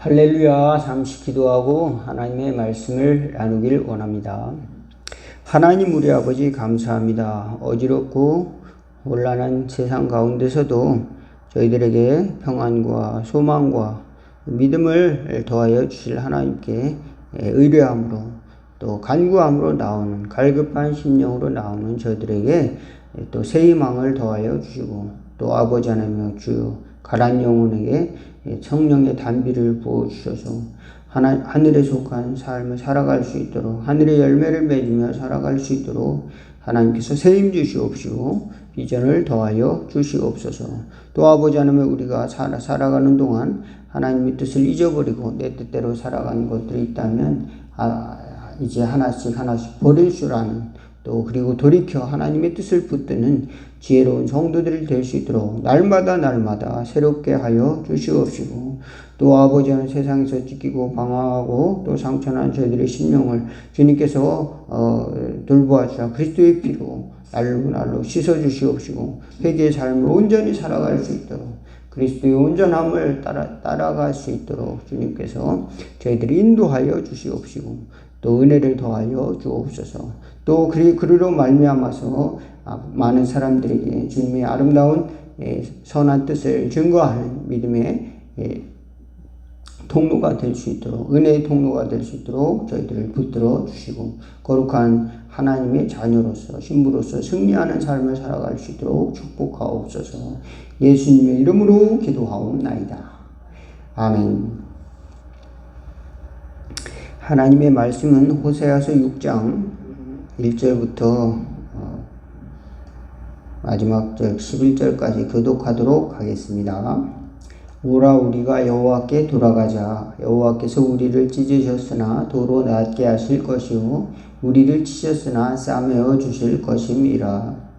할렐루야. 잠시 기도하고 하나님의 말씀을 나누길 원합니다. 하나님 우리 아버지 감사합니다. 어지럽고 혼란한 세상 가운데서도 저희들에게 평안과 소망과 믿음을 더하여 주실 하나님께 의뢰함으로 또 간구함으로 나오는 갈급한 심령으로 나오는 저들에게 또 새 희망을 더하여 주시고 또 아버지 하나님의 주 가란 영혼에게 성령의 단비를 부어주셔서 하늘에 속한 삶을 살아갈 수 있도록 하늘의 열매를 맺으며 살아갈 수 있도록 하나님께서 세임 주시옵시고 비전을 더하여 주시옵소서. 또 아버지 하나님 우리가 살아가는 동안 하나님의 뜻을 잊어버리고 내 뜻대로 살아가는 것들이 있다면 이제 하나씩 버릴 줄 아는 또 그리고 돌이켜 하나님의 뜻을 붙드는 지혜로운 성도들이 될 수 있도록 날마다 새롭게 하여 주시옵시고 또 아버지 하나님 세상에서 찢기고 방황하고 또 상처난 저희들의 심령을 주님께서 돌보아 주사 그리스도의 피로 날로 씻어 주시옵시고 회개의 삶을 온전히 살아갈 수 있도록 그리스도의 온전함을 따라갈 수 있도록 주님께서 저희들이 인도하여 주시옵시고 또 은혜를 더하여 주옵소서. 또 그리로 말미암아서 많은 사람들에게 주님의 아름다운 선한 뜻을 증거하는 믿음의 통로가 될 수 있도록 은혜의 통로가 될 수 있도록 저희들을 붙들어 주시고 거룩한 하나님의 자녀로서 신부로서 승리하는 삶을 살아갈 수 있도록 축복하옵소서. 예수님의 이름으로 기도하옵나이다. 아멘. 하나님의 말씀은 호세아서 6장 1절부터 마지막 절 11절까지 교독하도록 하겠습니다. 오라 우리가 여호와께 돌아가자. 여호와께서 우리를 찢으셨으나 도로 낫게 하실 것이요 우리를 치셨으나 싸매어 주실 것임이라.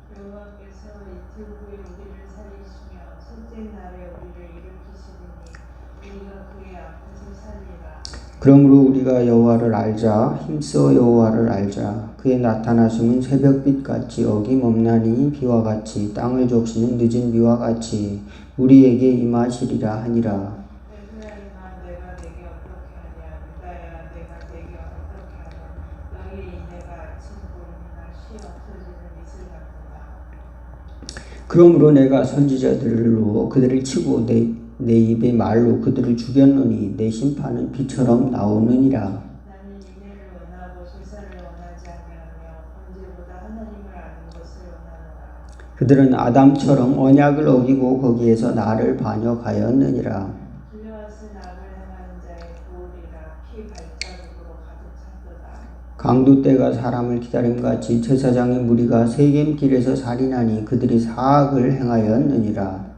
그러므로 우리가 여호와를 알자. 힘써 여호와를 알자. 그의 나타나심은 새벽빛같이 어김없나니 비와 같이 땅을 적시는 늦은 비와 같이 우리에게 임하시리라 하니라. 그러므로 내가 선지자들로 그들을 치고 내 입의 말로 그들을 죽였노니 내 심판은 비처럼 나오느니라. 나는 인애를 원하고 제사를 원하지 아니하며 언제보다 하나님을 아는 것을 원하노라. 그들은 아담처럼 언약을 어기고 거기에서 나를 반역하였느니라. 불려왔은 악을 행하는 자의 보울이라 피 발자국으로 가득 찼도다. 강도 떼가 사람을 기다림같이 제사장의 무리가 세겜 길에서 살인하니 그들이 사악을 행하였느니라.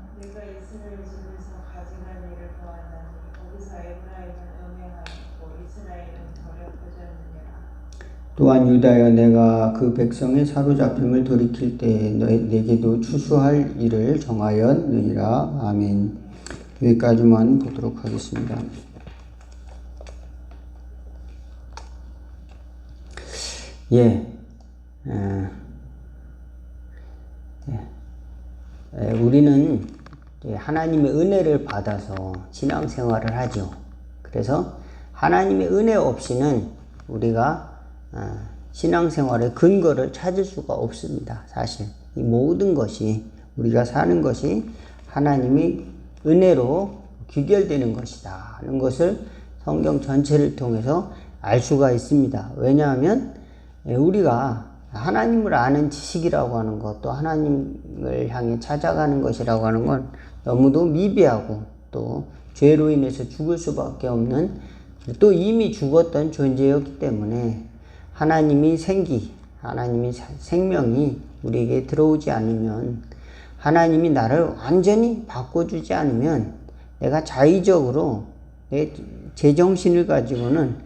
또한 유다여 내가 그 백성의 사로잡힘을 돌이킬 때에 내게도 추수할 일을 정하였느니라. 아멘. 여기까지만 보도록 하겠습니다. 우리는 하나님의 은혜를 받아서 신앙생활을 하죠. 그래서 하나님의 은혜 없이는 우리가 신앙생활의 근거를 찾을 수가 없습니다. 사실 이 모든 것이 우리가 사는 것이 하나님의 은혜로 귀결되는 것이다 하는 것을 성경 전체를 통해서 알 수가 있습니다. 왜냐하면 우리가 하나님을 아는 지식이라고 하는 것, 또 하나님을 향해 찾아가는 것이라고 하는 건 너무도 미비하고 또 죄로 인해서 죽을 수밖에 없는 또 이미 죽었던 존재였기 때문에 하나님의 하나님의 생명이 우리에게 들어오지 않으면 하나님이 나를 완전히 바꿔주지 않으면 내가 자의적으로 내 제정신을 가지고는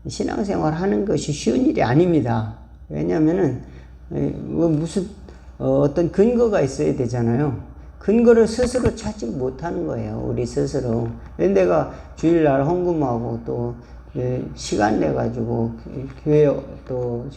신앙생활 하는 것이 쉬운 일이 아닙니다. 왜냐하면은 무슨 어떤 근거가 있어야 되잖아요. 근거를 스스로 찾지 못하는 거예요. 우리 스스로. 내가 주일날 헌금하고 또 시간 내가지고 교회 또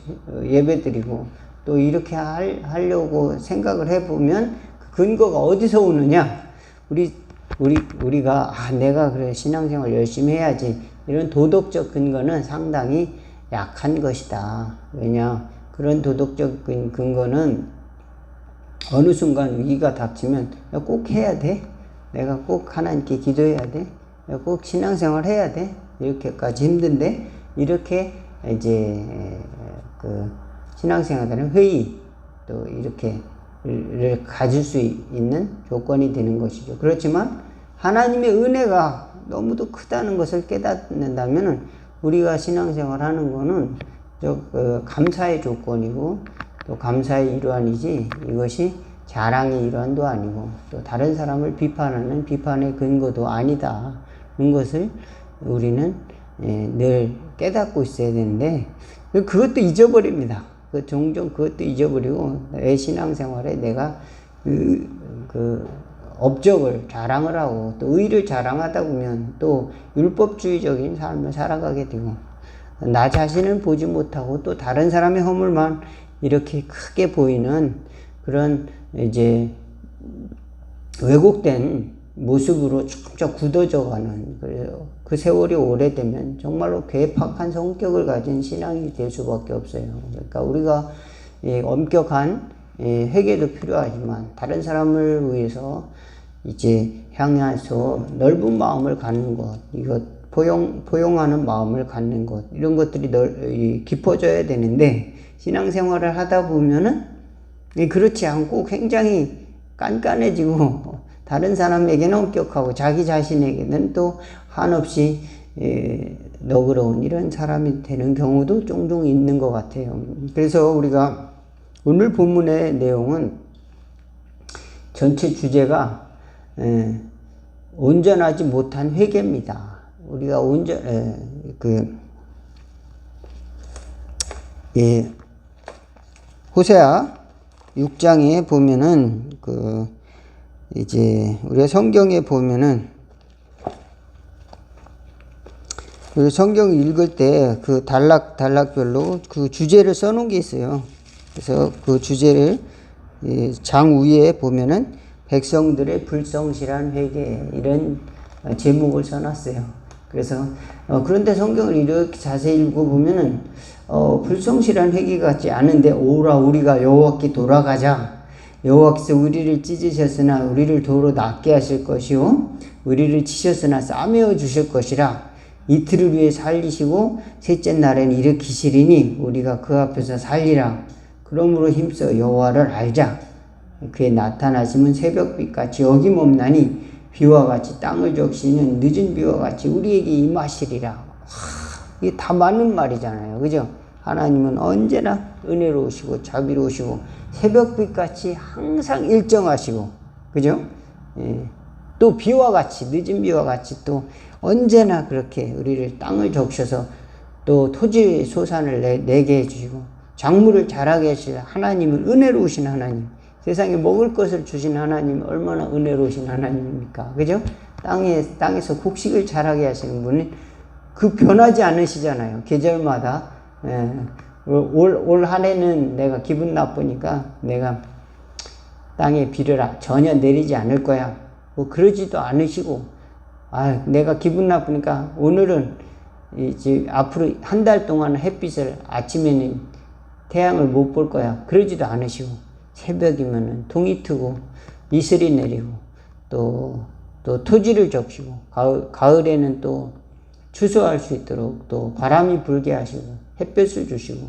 예배 드리고 또 이렇게 하려고 생각을 해보면 그 근거가 어디서 오느냐? 우리 우리가 내가 그래 신앙생활 열심히 해야지 이런 도덕적 근거는 상당히 약한 것이다. 왜냐 그런 도덕적 근거는 어느 순간 위기가 닥치면 꼭 해야 돼. 내가 꼭 하나님께 기도해야 돼. 꼭 신앙생활 해야 돼. 이렇게까지 힘든데 이렇게 이제 그 신앙생활하는 회의 또 이렇게를 가질 수 있는 조건이 되는 것이죠. 그렇지만 하나님의 은혜가 너무도 크다는 것을 깨닫는다면 우리가 신앙생활하는 거는 감사의 조건이고 또 감사의 일환이지 이것이 자랑의 일환도 아니고 또 다른 사람을 비판하는 비판의 근거도 아니다. 그런 것을 우리는 늘 깨닫고 있어야 되는데 그것도 잊어버립니다. 종종 그것도 잊어버리고 내 신앙생활에 내가 그 업적을 자랑을 하고 또 의를 자랑하다 보면 또 율법주의적인 삶을 살아가게 되고 나 자신은 보지 못하고 또 다른 사람의 허물만 이렇게 크게 보이는 그런 이제 왜곡된 모습으로 쭉쭉 굳어져 가는 그 세월이 오래되면 정말로 괴팍한 성격을 가진 신앙이 될 수밖에 없어요. 그러니까 우리가 엄격한 회개도 필요하지만 다른 사람을 위해서 이제 향해서 넓은 마음을 갖는 것, 이것 포용하는 마음을 갖는 것 이런 것들이 깊어져야 되는데 신앙생활을 하다 보면은 그렇지 않고 굉장히 깐깐해지고 다른 사람에게는 엄격하고 자기 자신에게는 또 한없이 너그러운 이런 사람이 되는 경우도 종종 있는 것 같아요. 그래서 우리가 오늘 본문의 내용은 전체 주제가 온전하지 못한 회개입니다. 우리가 호세아 6장에 보면은 이제 우리가 성경에 보면은 우리 성경 읽을 때 그 단락별로 그 주제를 써놓은 게 있어요. 그래서 그 주제를 장 위에 보면은 백성들의 불성실한 회개 이런 제목을 써놨어요. 그래서 그런데 성경을 이렇게 자세히 읽어보면은 불성실한 회개 같지 않은데 오라 우리가 여호와께 돌아가자. 여호와께서 우리를 찢으셨으나 우리를 도로 낫게 하실 것이요 우리를 치셨으나 싸매어 주실 것이라. 이틀을 위해 살리시고 셋째 날엔 일으키시리니 우리가 그 앞에서 살리라. 그러므로 힘써 여호와를 알자. 그의 나타나심은 새벽빛같이 어김없나니 비와 같이 땅을 적시는 늦은 비와 같이 우리에게 임하시리라. 이게 다 맞는 말이잖아요. 그죠? 하나님은 언제나 은혜로우시고 자비로우시고 새벽빛같이 항상 일정하시고 그죠? 또 비와 같이 늦은 비와 같이 또 언제나 그렇게 우리를 땅을 적셔서 또 토지 소산을 내게 해주시고 작물을 자라게 하실 하나님은 은혜로우신 하나님. 세상에 먹을 것을 주신 하나님 얼마나 은혜로우신 하나님입니까? 그죠? 땅에서 곡식을 자라게 하시는 분이 변하지 않으시잖아요. 계절마다. 올 한 해는 내가 기분 나쁘니까 내가 땅에 비를 전혀 내리지 않을 거야. 그러지도 않으시고, 내가 기분 나쁘니까 오늘은 이제 앞으로 한 달 동안 햇빛을 아침에는 태양을 못 볼 거야. 그러지도 않으시고, 새벽이면은 동이 트고, 이슬이 내리고, 또 토지를 적시고, 가을에는 또 추수할 수 있도록 또 바람이 불게 하시고, 햇볕을 주시고,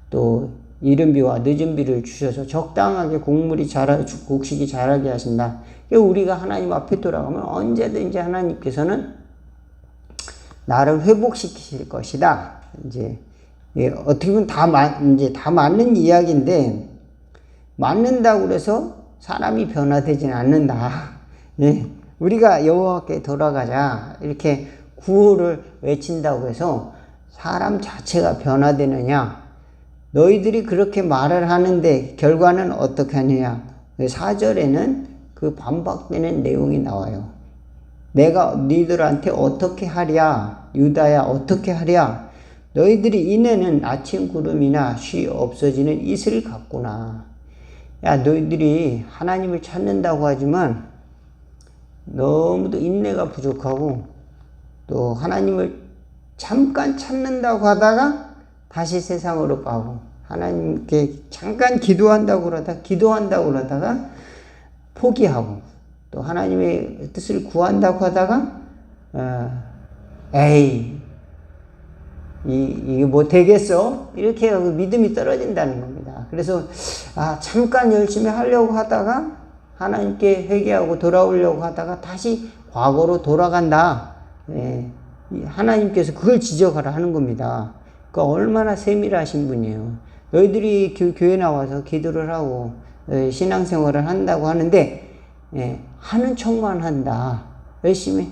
또 이른 비와 늦은 비를 주셔서 적당하게 곡식이 자라게 하신다. 우리가 하나님 앞에 돌아가면 언제든지 하나님께서는 나를 회복시키실 것이다. 이제 어떻게 보면 다 맞는 이야기인데 맞는다고 그래서 사람이 변화되지는 않는다. 우리가 여호와께 돌아가자 이렇게 구호를 외친다고 해서 사람 자체가 변화되느냐? 너희들이 그렇게 말을 하는데 결과는 어떻게 하느냐? 4절에는 그 반박되는 내용이 나와요. 내가 너희들한테 어떻게 하랴? 유다야 어떻게 하랴? 너희들이 이내는 아침 구름이나 쉬 없어지는 이슬 같구나. 야, 너희들이 하나님을 찾는다고 하지만 너무도 인내가 부족하고 또 하나님을 잠깐 찾는다고 하다가 다시 세상으로 빠고 하나님께 잠깐 기도한다고 그러다가 포기하고 또 하나님의 뜻을 구한다고 하다가 에이 이게 뭐 되겠어? 이렇게 하고 믿음이 떨어진다는 겁니다. 그래서 잠깐 열심히 하려고 하다가 하나님께 회개하고 돌아오려고 하다가 다시 과거로 돌아간다. 하나님께서 그걸 지적하라 하는 겁니다. 그러니까 얼마나 세밀하신 분이에요. 너희들이 교회 나와서 기도를 하고 신앙생활을 한다고 하는데 하는 척만 한다. 열심히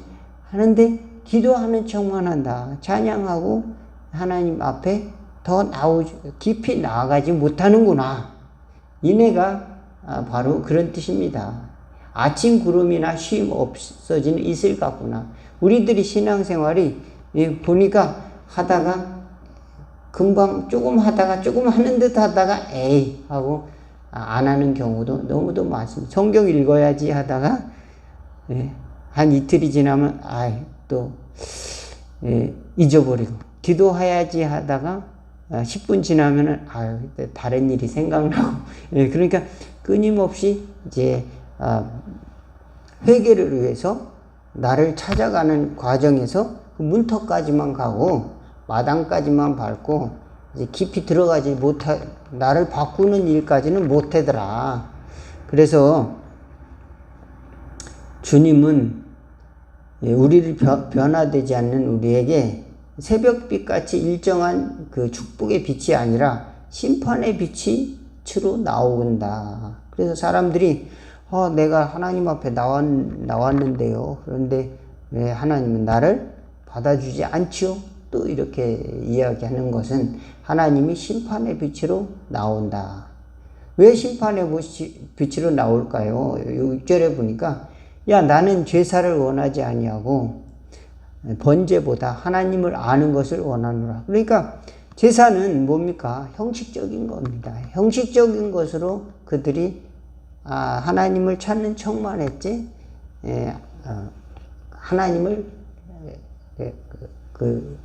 하는데 기도하는 척만 한다. 찬양하고 하나님 앞에 더 깊이 나아가지 못하는구나. 이내가 바로 그런 뜻입니다. 아침 구름이나 쉼 없어지는 이슬 같구나. 우리들이 신앙생활이 보니까 하다가 금방 조금 하다가 조금 하는 듯 하다가 에이 하고 안 하는 경우도 너무도 많습니다. 성경 읽어야지 하다가 한 이틀이 지나면 또 잊어버리고 기도해야지 하다가 10분 지나면은 다른 일이 생각나고 그러니까 끊임없이 이제 회개를 위해서 나를 찾아가는 과정에서 그 문턱까지만 가고 마당까지만 밟고 이제 깊이 들어가지 나를 바꾸는 일까지는 못하더라. 그래서 주님은 우리를 변화되지 않는 우리에게 새벽빛같이 일정한 그 축복의 빛이 아니라 심판의 빛이 주로 나온다. 그래서 사람들이 내가 하나님 앞에 나왔는데요. 그런데 왜 하나님은 나를 받아주지 않지요? 또 이렇게 이야기하는 것은 하나님이 심판의 빛으로 나온다. 왜 심판의 빛으로 나올까요? 6절에 보니까 나는 제사를 원하지 아니하고 번제보다 하나님을 아는 것을 원하노라. 그러니까 제사는 뭡니까? 형식적인 겁니다. 형식적인 것으로 그들이 하나님을 찾는 척만 했지 하나님을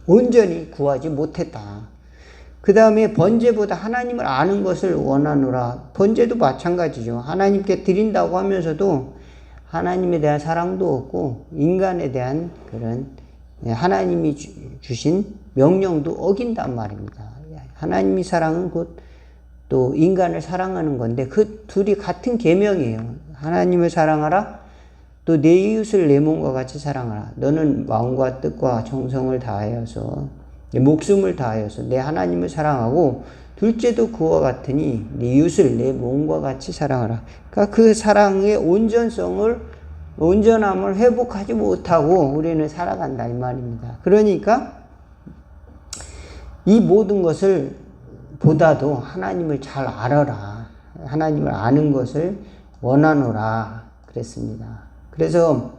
온전히 구하지 못했다. 그 다음에 번제보다 하나님을 아는 것을 원하노라. 번제도 마찬가지죠. 하나님께 드린다고 하면서도 하나님에 대한 사랑도 없고 인간에 대한 그런 하나님이 주신 명령도 어긴단 말입니다. 하나님이 사랑은 곧 또 인간을 사랑하는 건데 그 둘이 같은 계명이에요. 하나님을 사랑하라. 또 내 이웃을 내 몸과 같이 사랑하라. 너는 마음과 뜻과 정성을 다하여서 내 목숨을 다하여서 내 하나님을 사랑하고 둘째도 그와 같으니 내 이웃을 내 몸과 같이 사랑하라. 그러니까 그 사랑의 온전함을 회복하지 못하고 우리는 살아간다 이 말입니다. 그러니까 이 모든 것을 보다도 하나님을 잘 알아라. 하나님을 아는 것을 원하노라 그랬습니다. 그래서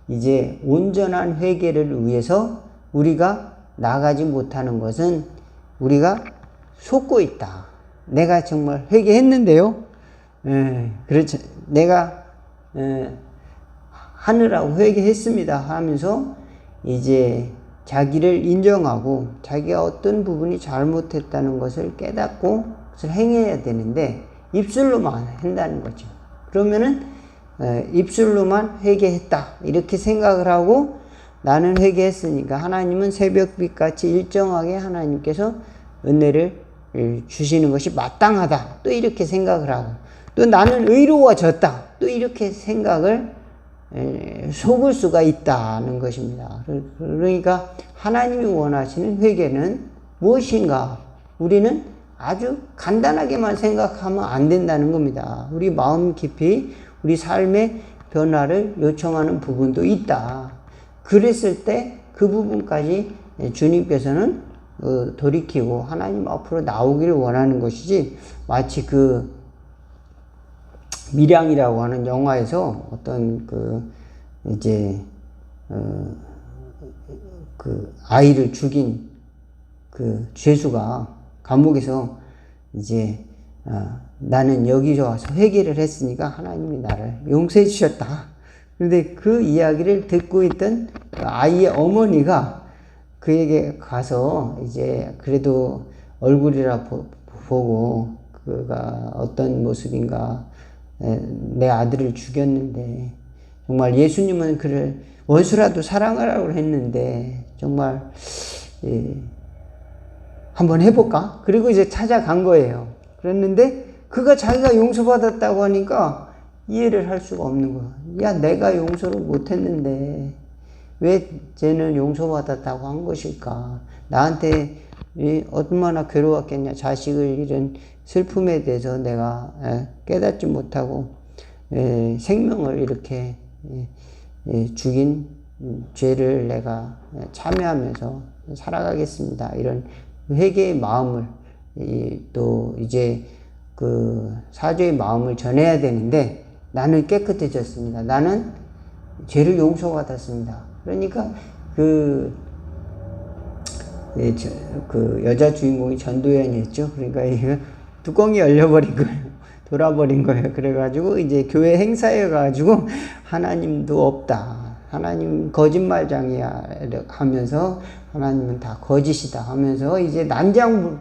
이제 온전한 회개를 위해서 우리가 나가지 못하는 것은 우리가 속고 있다. 내가 정말 회개했는데요. 그렇죠. 내가 하느라고 회개했습니다 하면서 이제 자기를 인정하고 자기가 어떤 부분이 잘못했다는 것을 깨닫고 그것을 행해야 되는데 입술로만 한다는 거죠. 그러면은 입술로만 회개했다 이렇게 생각을 하고 나는 회개했으니까 하나님은 새벽빛같이 일정하게 하나님께서 은혜를 주시는 것이 마땅하다 또 이렇게 생각을 하고 또 나는 의로워졌다 또 이렇게 생각을 속을 수가 있다는 것입니다. 그러니까 하나님이 원하시는 회개는 무엇인가? 우리는 아주 간단하게만 생각하면 안 된다는 겁니다. 우리 마음 깊이 우리 삶의 변화를 요청하는 부분도 있다. 그랬을 때 그 부분까지 주님께서는 돌이키고 하나님 앞으로 나오기를 원하는 것이지 마치 그 밀양이라고 하는 영화에서 어떤 그 아이를 죽인 그 죄수가 감옥에서 이제 나는 여기서 와서 회개를 했으니까 하나님이 나를 용서해 주셨다. 그런데 그 이야기를 듣고 있던 아이의 어머니가 그에게 가서 이제 그래도 얼굴이라 보고 그가 어떤 모습인가, 내 아들을 죽였는데 정말 예수님은 그를 원수라도 사랑하라고 했는데 정말 한번 해볼까? 그리고 이제 찾아간 거예요. 그랬는데 그가 자기가 용서받았다고 하니까 이해를 할 수가 없는 거야. 야, 내가 용서를 못했는데 왜 쟤는 용서받았다고 한 것일까? 나한테 얼마나 괴로웠겠냐. 자식을 잃은 슬픔에 대해서 내가 깨닫지 못하고 생명을 이렇게 죽인 죄를 내가 참여하면서 살아가겠습니다. 이런 회개의 마음을 또 이제 그 사죄의 마음을 전해야 되는데 나는 깨끗해졌습니다. 나는 죄를 용서받았습니다. 그러니까 그 여자 주인공이 전도연이었죠. 그러니까 이거 뚜껑이 열려버린 거예요. 돌아버린 거예요. 그래가지고 이제 교회 행사에 가지고 하나님도 없다. 하나님 거짓말장이야 하면서 하나님은 다 거짓이다 하면서 이제 난장판을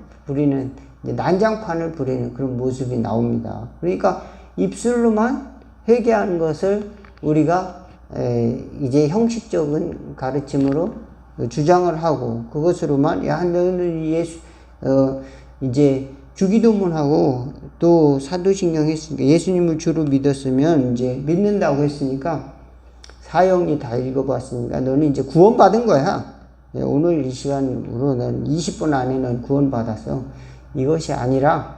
부리는 그런 모습이 나옵니다. 그러니까 입술로만 회개하는 것을 우리가 이제 형식적인 가르침으로 주장을 하고 그것으로만 야 너는 이제 주기도문하고 또 사도신경 했으니까 예수님을 주로 믿었으면 이제 믿는다고 했으니까 사형이 다 읽어봤으니까 너는 이제 구원받은 거야. 오늘 이 시간으로 넌 20분 안에 넌 구원받았어. 이것이 아니라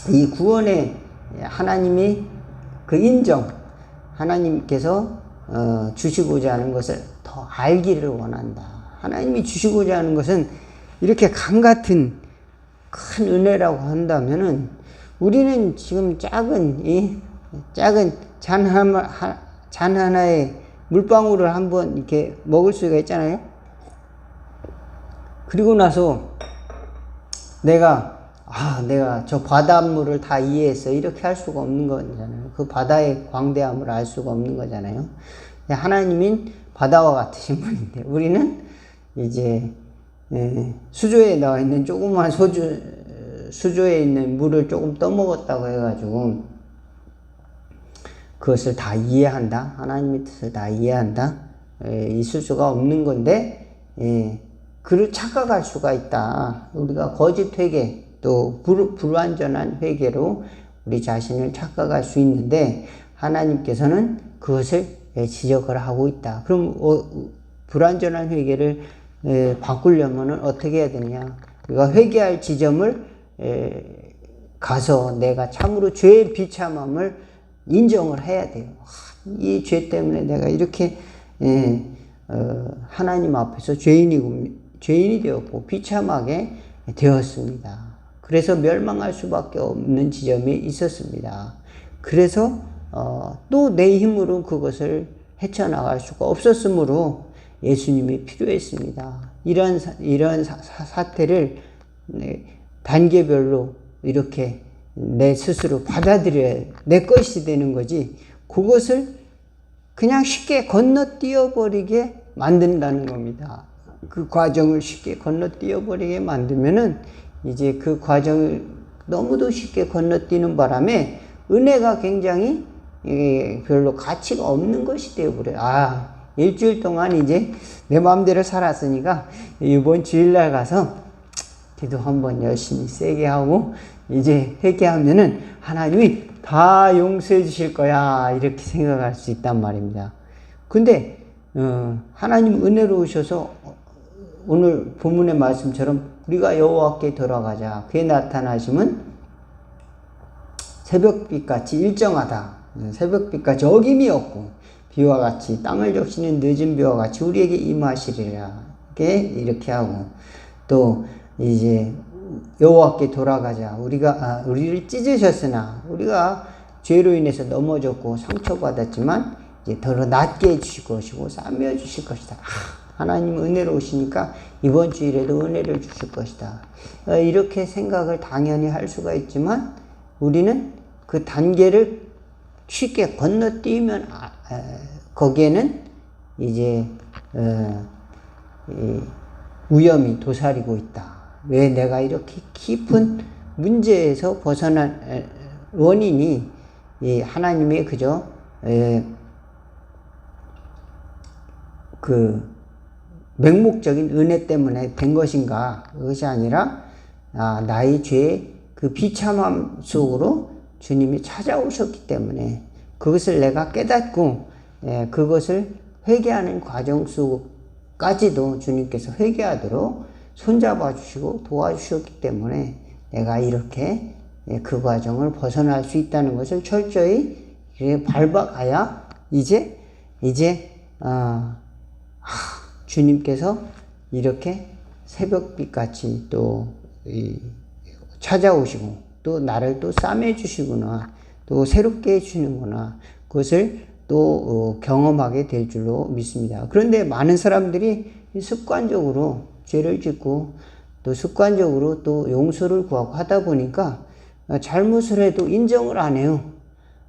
이 구원에 하나님이 그 인정, 하나님께서 주시고자 하는 것을 더 알기를 원한다. 하나님이 주시고자 하는 것은 이렇게 강 같은 큰 은혜라고 한다면은 우리는 지금 작은 잔 하나에 물방울을 한번 이렇게 먹을 수가 있잖아요. 그리고 나서 내가 저 바닷물을 다 이해했어. 이렇게 할 수가 없는 거잖아요. 그 바다의 광대함을 알 수가 없는 거잖아요. 하나님인 바다와 같으신 분인데, 우리는 이제, 수조에 나와 있는 조그만 수조에 있는 물을 조금 떠먹었다고 해가지고, 그것을 다 이해한다? 하나님의 뜻을 다 이해한다? 있을 수가 없는 건데, 그를 착각할 수가 있다. 우리가 거짓 회개, 또 불완전한 회개로 우리 자신을 착각할 수 있는데 하나님께서는 그것을 지적을 하고 있다. 그럼 불완전한 회개를 바꾸려면 어떻게 해야 되느냐? 우리가 회개할 지점을 가서 내가 참으로 죄의 비참함을 인정을 해야 돼요. 이 죄 때문에 내가 이렇게 하나님 앞에서 죄인이 되었고 비참하게 되었습니다. 그래서 멸망할 수밖에 없는 지점이 있었습니다. 그래서 또 내 힘으로 그것을 헤쳐나갈 수가 없었으므로 예수님이 필요했습니다. 이런 사태를 단계별로 이렇게 내 스스로 받아들여야 내 것이 되는 거지, 그것을 그냥 쉽게 건너뛰어버리게 만든다는 겁니다. 그 과정을 쉽게 건너뛰어버리게 만들면은 이제 그 과정을 너무도 쉽게 건너뛰는 바람에 은혜가 굉장히 별로 가치가 없는 것이 되어버려요. 일주일 동안 이제 내 마음대로 살았으니까 이번 주일날 가서 기도 한번 열심히 세게 하고 이제 회개하면은 하나님이 다 용서해 주실 거야, 이렇게 생각할 수 있단 말입니다. 근데 하나님 은혜로우셔서 오늘 본문의 말씀처럼 우리가 여호와께 돌아가자. 그의 나타나심은 새벽빛같이 일정하다. 새벽빛같이 어김이 없고 비와 같이 땅을 적시는 늦은 비와 같이 우리에게 임하시리라. 이렇게 하고 또 이제 여호와께 돌아가자. 우리를 찢으셨으나 우리가 죄로 인해서 넘어졌고 상처받았지만 이제 더 낫게 해주실 것이고 싸매어 주실 것이다. 하나님 은혜로우시니까 이번 주일에도 은혜를 주실 것이다. 이렇게 생각을 당연히 할 수가 있지만 우리는 그 단계를 쉽게 건너뛰면 거기에는 이제 이 위험이 도사리고 있다. 왜 내가 이렇게 깊은 문제에서 벗어난 원인이 이 하나님의 그저 그 맹목적인 은혜 때문에 된 것인가? 그것이 아니라 나의 죄의 그 비참함 속으로 주님이 찾아오셨기 때문에 그것을 내가 깨닫고 그것을 회개하는 과정 속까지도 주님께서 회개하도록 손잡아 주시고 도와주셨기 때문에 내가 이렇게 그 과정을 벗어날 수 있다는 것을 철저히 밟아가야 이제 주님께서 이렇게 새벽빛 같이 또 찾아오시고 또 나를 또 싸매 주시구나, 또 새롭게 해주시는구나, 그것을 또 경험하게 될 줄로 믿습니다. 그런데 많은 사람들이 습관적으로 죄를 짓고 또 습관적으로 또 용서를 구하고 하다 보니까 잘못을 해도 인정을 안 해요.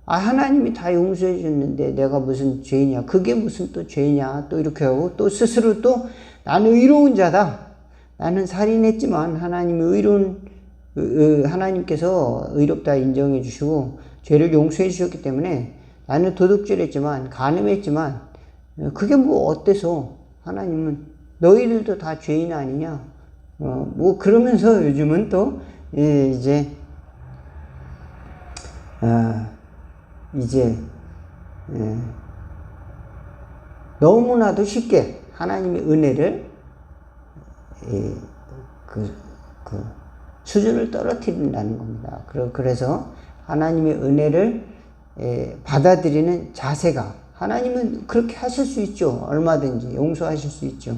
하나님이 다 용서해 줬는데 내가 무슨 죄냐, 그게 무슨 또 죄냐, 또 이렇게 하고 또 스스로 또 나는 의로운 자다, 나는 살인했지만 하나님께서 의롭다 인정해 주시고 죄를 용서해 주셨기 때문에 나는 도둑질했지만 간음했지만 그게 뭐 어때서 하나님은 너희들도 다 죄인 아니냐, 뭐 그러면서 요즘은 또 이제 너무나도 쉽게 하나님의 은혜를 그 수준을 떨어뜨린다는 겁니다. 그래서 하나님의 은혜를 받아들이는 자세가, 하나님은 그렇게 하실 수 있죠. 얼마든지 용서하실 수 있죠.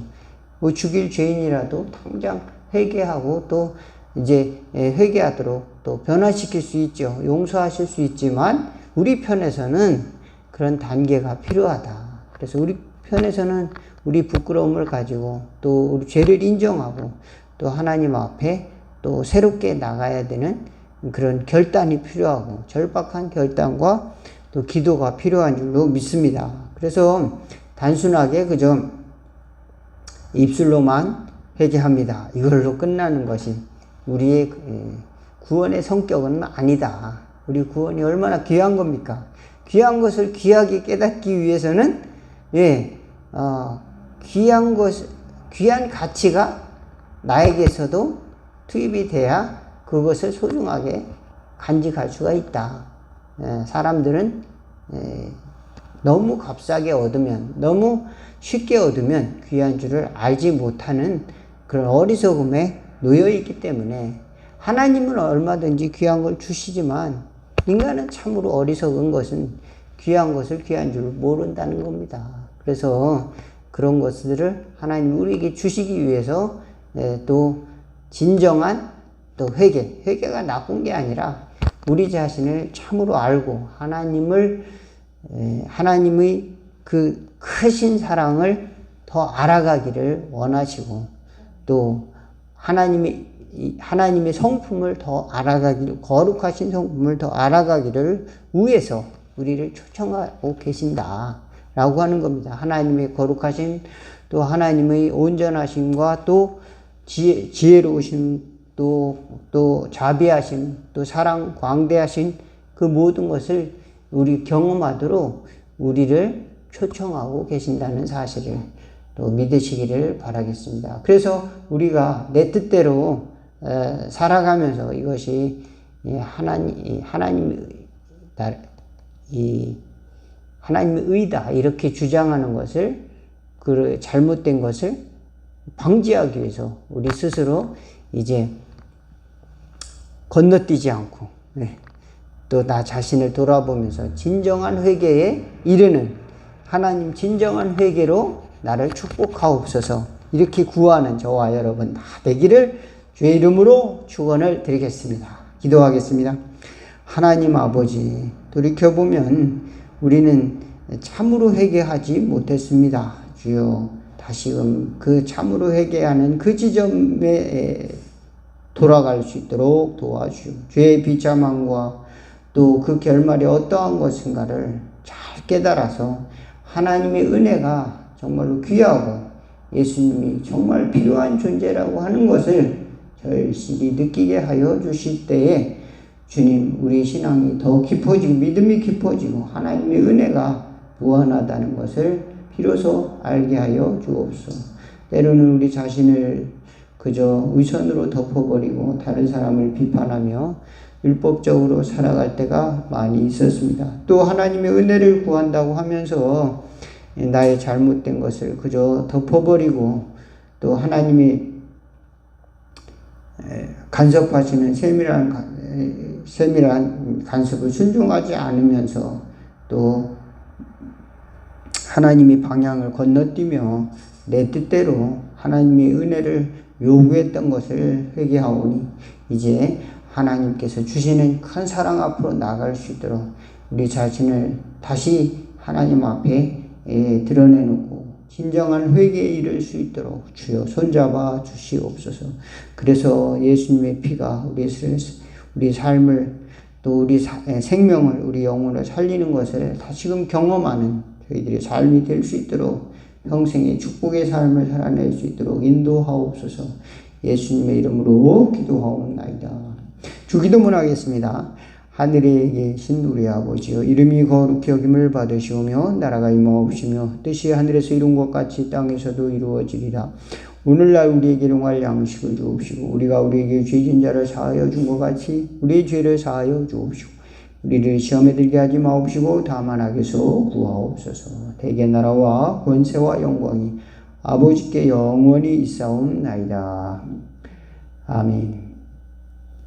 뭐 죽일 죄인이라도 당장 회개하고 또 이제 회개하도록 또 변화시킬 수 있죠. 용서하실 수 있지만 우리 편에서는 그런 단계가 필요하다. 그래서 우리 편에서는 우리 부끄러움을 가지고 또 우리 죄를 인정하고 또 하나님 앞에 또 새롭게 나가야 되는 그런 결단이 필요하고 절박한 결단과 또 기도가 필요한 줄로 믿습니다. 그래서 단순하게 그저 입술로만 회개합니다, 이걸로 끝나는 것이 우리의 구원의 성격은 아니다. 우리 구원이 얼마나 귀한 겁니까? 귀한 것을 귀하게 깨닫기 위해서는 귀한 가치가 나에게서도 투입이 돼야 그것을 소중하게 간직할 수가 있다. 사람들은 너무 값싸게 얻으면, 너무 쉽게 얻으면 귀한 줄을 알지 못하는 그런 어리석음에 놓여 있기 때문에 하나님은 얼마든지 귀한 걸 주시지만 인간은 참으로 어리석은 것은 귀한 것을 귀한 줄 모른다는 겁니다. 그래서 그런 것들을 하나님이 우리에게 주시기 위해서 또 진정한 또 회개가 나쁜 게 아니라 우리 자신을 참으로 알고 하나님의 그 크신 사랑을 더 알아가기를 원하시고 또 하나님의 성품을 더 알아가기를, 거룩하신 성품을 더 알아가기를 위해서 우리를 초청하고 계신다라고 하는 겁니다. 하나님의 거룩하심, 또 하나님의 온전하심과 또 지혜로우심, 또 자비하심, 또 사랑, 광대하신 그 모든 것을 우리 경험하도록 우리를 초청하고 계신다는 사실을 또 믿으시기를 바라겠습니다. 그래서 우리가 내 뜻대로 살아가면서 이것이 하나님의 의다 이렇게 주장하는 것을, 그 잘못된 것을 방지하기 위해서 우리 스스로 이제 건너뛰지 않고 또 나 자신을 돌아보면서 진정한 회개에 이르는, 하나님 진정한 회개로 나를 축복하옵소서, 이렇게 구하는 저와 여러분 다 되기를 주의 이름으로 축원을 드리겠습니다. 기도하겠습니다. 하나님 아버지, 돌이켜보면 우리는 참으로 회개하지 못했습니다. 주여, 다시금 그 참으로 회개하는 그 지점에 돌아갈 수 있도록 도와주시고, 죄의 비참함과 또 그 결말이 어떠한 것인가를 잘 깨달아서 하나님의 은혜가 정말로 귀하고 예수님이 정말 필요한 존재라고 하는 것을 절실히 느끼게 하여 주실 때에 주님, 우리 신앙이 더 깊어지고 믿음이 깊어지고 하나님의 은혜가 무한하다는 것을 비로소 알게 하여 주옵소서. 때로는 우리 자신을 그저 의선으로 덮어버리고 다른 사람을 비판하며 율법적으로 살아갈 때가 많이 있었습니다. 또 하나님의 은혜를 구한다고 하면서 나의 잘못된 것을 그저 덮어버리고 또 하나님이 간섭하시는 세밀한 간섭을 순종하지 않으면서 또 하나님이 방향을 건너뛰며 내 뜻대로 하나님의 은혜를 요구했던 것을 회개하오니 이제 하나님께서 주시는 큰 사랑 앞으로 나아갈 수 있도록 우리 자신을 다시 하나님 앞에 드러내놓고 진정한 회개에 이를 수 있도록 주여 손잡아 주시옵소서. 그래서 예수님의 피가 우리 삶을 또 우리 생명을 우리 영혼을 살리는 것을 다시금 경험하는 저희들의 삶이 될 수 있도록 평생의 축복의 삶을 살아낼 수 있도록 인도하옵소서. 예수님의 이름으로 기도하옵나이다. 주기도문 하겠습니다. 하늘에 계신 우리 아버지여, 이름이 거룩히 여김을 받으시오며 나라가 임하옵시며 뜻이 하늘에서 이룬 것 같이 땅에서도 이루어지리라. 오늘날 우리에게 일용할 양식을 주옵시고 우리가 우리에게 죄진 자를 사하여 준 것 같이 우리의 죄를 사하여 주옵시고 우리를 시험에 들게 하지 마옵시고 다만 악에서 구하옵소서. 대개 나라와 권세와 영광이 아버지께 영원히 있사옵나이다. 아멘.